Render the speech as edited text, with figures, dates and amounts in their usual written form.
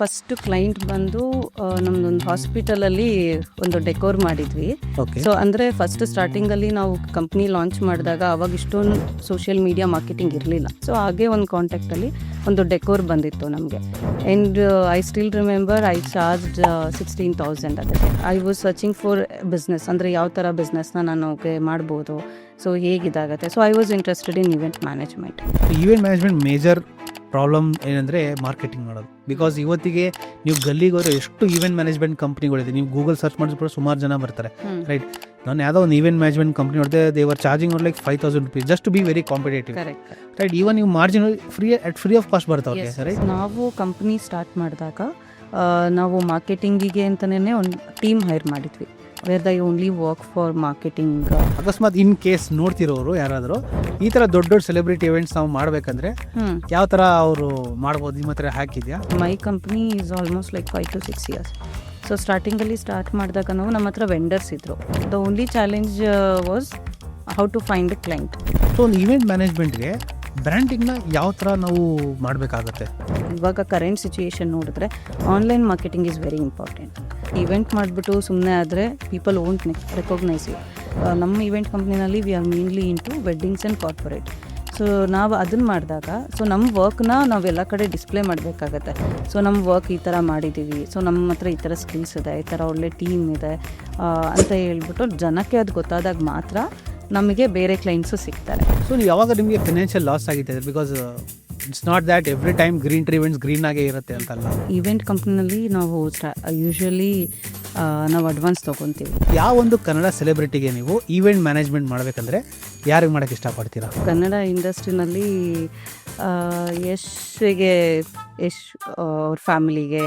First client ಬಂದು ನಮ್ದೊಂದು ಹಾಸ್ಪಿಟಲಲ್ಲಿ ಒಂದು ಡೆಕೋರ್ ಮಾಡಿದ್ವಿ. ಓಕೆ. ಸೊ ಅಂದರೆ ಫಸ್ಟ್ ಸ್ಟಾರ್ಟಿಂಗಲ್ಲಿ ನಾವು ಕಂಪ್ನಿ ಲಾಂಚ್ ಮಾಡಿದಾಗ ಅವಾಗ ಇಷ್ಟೊಂದು ಸೋಷಿಯಲ್ ಮೀಡಿಯಾ ಮಾರ್ಕೆಟಿಂಗ್ ಇರಲಿಲ್ಲ. ಸೊ ಹಾಗೆ ಒಂದು ಕಾಂಟ್ಯಾಕ್ಟಲ್ಲಿ ಒಂದು ಡೆಕೋರ್ ಬಂದಿತ್ತು ನಮಗೆ. And I still remember I charge 16,000 ಅದಕ್ಕೆ. I was searching for business, ಅಂದರೆ ಯಾವ ಥರ ಬಿಸ್ನೆಸ್ನ ನಾನು ಮಾಡ್ಬೋದು, ಸೊ ಹೇಗಿದಾಗತ್ತೆ. So I was interested in event management. Event management major problem ಏನಂದರೆ ಮಾರ್ಕೆಟಿಂಗ್ ಮಾಡೋದು. ಬಿಕಾಸ್ ಇವತ್ತಿಗೆ ನೀವು ಗಲ್ಲಿಗೆ ಹೋದ್ರೆ ಎಷ್ಟು ಈವೆಂಟ್ ಮ್ಯಾನೇಜ್ಮೆಂಟ್ ಕಂಪ್ನಿಗಳಿದೆ, ನೀವು ಗೂಗಲ್ ಸರ್ಚ್ ಮಾಡಿದ್ರು ಸುಮಾರು ಜನ ಬರ್ತಾರೆ, ರೈಟ್. ನಾನು ಯಾವುದೋ ಒಂದು ಈವೆಂಟ್ ಮ್ಯಾನೇಜ್ಮೆಂಟ್ ಕಂಪ್ನಿ ನೋಡಿದೆ, they are charging like 5,000 rupees just to be very competitive, right. Even ನೀವು ಮಾರ್ಜಿನ್ ಫ್ರೀ ಆಫ್ ಕಾಸ್ಟ್ ಬರ್ತಾವೆ, ರೈಟ್. ನಾವು ಕಂಪ್ನಿ ಸ್ಟಾರ್ಟ್ ಮಾಡಿದಾಗ ನಾವು ಮಾರ್ಕೆಟಿಂಗಿಗೆ ಅಂತಲೇ ಒಂದು ಟೀಮ್ ಹೈರ್ ಮಾಡಿದ್ವಿ, where they only work for marketing. ಅಕಸ್ಮಾತ್ ಇನ್ ಕೇಸ್ ನೋಡ್ತಿರೋರು ಯಾರಾದರೂ ಈ ಥರ ದೊಡ್ಡ ದೊಡ್ಡ ಸೆಲೆಬ್ರಿಟಿ ಇವೆಂಟ್ಸ್ ನಾವು ಮಾಡಬೇಕಂದ್ರೆ ಯಾವ ಥರ ಅವರು ಮಾಡ್ಬೋದು, ನಿಮ್ಮ ಹತ್ರ ಹಾಕಿದ್ಯಾ? My company is almost like 5 to 6 years. So ಸ್ಟಾರ್ಟಿಂಗಲ್ಲಿ ಸ್ಟಾರ್ಟ್ ಮಾಡಿದಾಗ ನಾವು ನಮ್ಮ ಹತ್ರ ವೆಂಡರ್ಸ್ ಇದ್ದರು. The only challenge was how to find a client. So ಒಂದು ಈವೆಂಟ್ ಮ್ಯಾನೇಜ್ಮೆಂಟ್ಗೆ ಬ್ರ್ಯಾಂಡಿಂಗ್ನ ಯಾವ ಥರ ನಾವು ಮಾಡಬೇಕಾಗತ್ತೆ? ಇವಾಗ ಕರೆಂಟ್ ಸಿಚುಯೇಷನ್ ನೋಡಿದ್ರೆ online marketing is very important. Event ಮಾಡಿಬಿಟ್ಟು ಸುಮ್ಮನೆ ಆದರೆ ಪೀಪಲ್ ಓಂಟ್ ರೆಕಗ್ನೈಸ್ ಯು. ನಮ್ಮ ಇವೆಂಟ್ ಕಂಪ್ನಿನಲ್ಲಿ we are mainly into weddings and corporate. So ನಾವು ಅದನ್ನು ಮಾಡಿದಾಗ ಸೊ ನಮ್ಮ ವರ್ಕ್ನ ನಾವು ಎಲ್ಲ ಕಡೆ ಡಿಸ್ಪ್ಲೇ ಮಾಡಬೇಕಾಗತ್ತೆ. ಸೊ ನಮ್ಮ ವರ್ಕ್ ಈ ಥರ ಮಾಡಿದ್ದೀವಿ, ಸೊ ನಮ್ಮ ಹತ್ರ ಈ ಥರ ಸ್ಕಿಲ್ಸ್ ಇದೆ, ಈ ಥರ ಒಳ್ಳೆ ಟೀಮ್ ಇದೆ ಅಂತ ಹೇಳ್ಬಿಟ್ಟು ಜನಕ್ಕೆ ಅದು ಗೊತ್ತಾದಾಗ ಮಾತ್ರ ನಮಗೆ ಬೇರೆ ಕ್ಲೈಂಟ್ಸು ಸಿಗ್ತಾರೆ. ಸೊ ನೀವು ಯಾವಾಗ ನಿಮಗೆ ಫಿನಾನ್ಷಿಯಲ್ ಲಾಸ್ ಆಗಿದೆ? Because it's not that every time green events green ಆಗೇ ಇರುತ್ತೆ ಅಂತಲ್ಲ. ಈವೆಂಟ್ ಕಂಪ್ನಿನಲ್ಲಿ ನಾವು ಯೂಶ್ವಲಿ ನಾವು ಅಡ್ವಾನ್ಸ್ ತೊಗೊತೀವಿ. ಯಾವ ಒಂದು ಕನ್ನಡ ಸೆಲೆಬ್ರಿಟಿಗೆ ನೀವು ಈವೆಂಟ್ ಮ್ಯಾನೇಜ್ಮೆಂಟ್ ಮಾಡಬೇಕಂದ್ರೆ ಯಾರಿಗೆ ಮಾಡೋಕ್ಕೆ ಇಷ್ಟಪಡ್ತೀರಾ? ಕನ್ನಡ ಇಂಡಸ್ಟ್ರಿನಲ್ಲಿ ಯಶ್ಗೆ, ಯಶ್ ಅವ್ರ ಫ್ಯಾಮಿಲಿಗೆ,